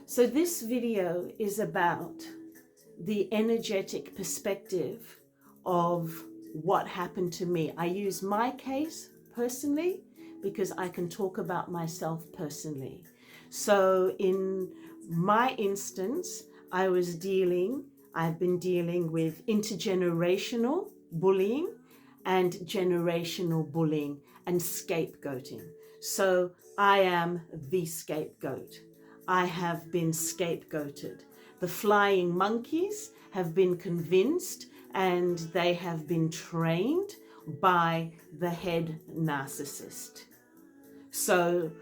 So this video is about the energetic perspective of what happened to me. I use my case personally because I can talk about myself personally. So in my instance, I've been dealing with intergenerational bullying and generational bullying and scapegoating. So I am the scapegoat. I have been scapegoated. The flying monkeys have been convinced and they have been trained by the head narcissist. So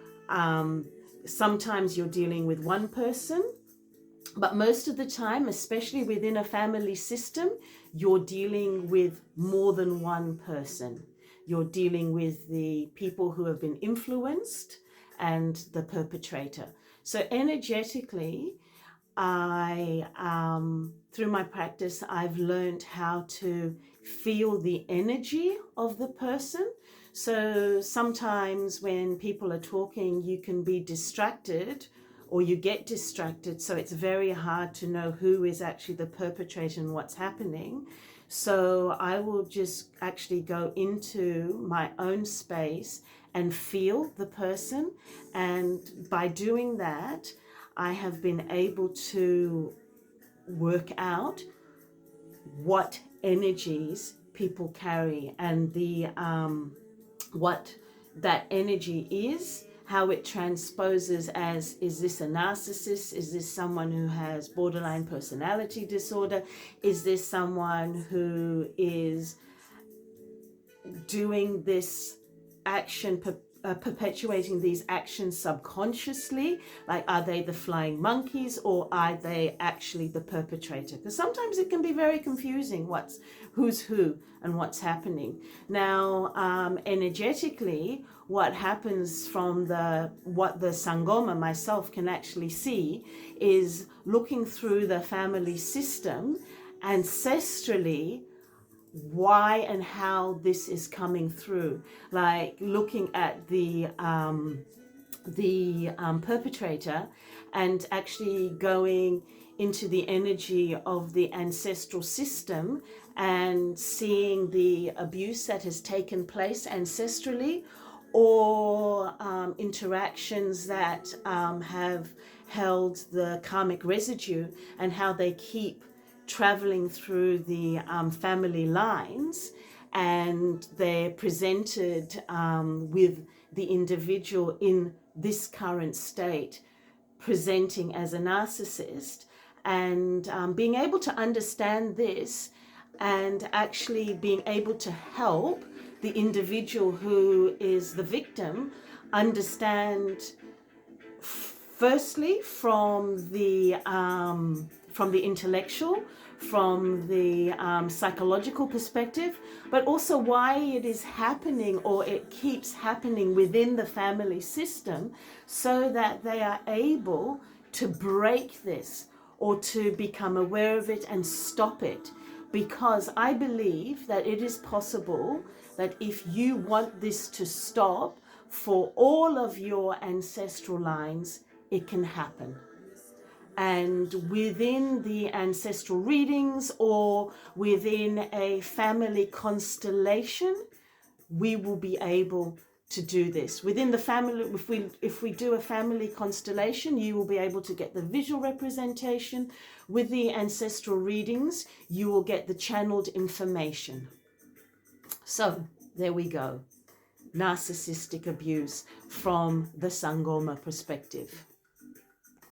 sometimes you're dealing with one person, but most of the time, especially within a family system, you're dealing with more than one person. You're dealing with the people who have been influenced and the perpetrator. So energetically, through my practice, I've learned how to feel the energy of the person. So sometimes when people are talking, you can be distracted or you get distracted. So it's very hard to know who is actually the perpetrator and what's happening. So I will just actually go into my own space and feel the person. And by doing that, I have been able to work out what energies people carry and the what that energy is, how it transposes as, is this a narcissist? Is this someone who has borderline personality disorder? Is this someone who is doing this action, perpetuating these actions subconsciously? Like, are they the flying monkeys or are they actually the perpetrator? Because sometimes it can be very confusing who's who and what's happening. Now, energetically, what happens from what the Sangoma, myself, can actually see is looking through the family system ancestrally, why and how this is coming through, like looking at the perpetrator and actually going into the energy of the ancestral system and seeing the abuse that has taken place ancestrally, or interactions that have held the karmic residue and how they keep traveling through the family lines, and they're presented with the individual in this current state presenting as a narcissist, and being able to understand this and actually being able to help the individual who is the victim understand, firstly from the intellectual, from the psychological perspective, but also why it is happening or it keeps happening within the family system, so that they are able to break this or to become aware of it and stop it. Because I believe that it is possible that if you want this to stop for all of your ancestral lines, it can happen. And within the ancestral readings or within a family constellation, we will be able to do this. Within the family, if we do a family constellation, you will be able to get the visual representation. With the ancestral readings, you will get the channeled information. So there we go. Narcissistic abuse from the Sangoma perspective.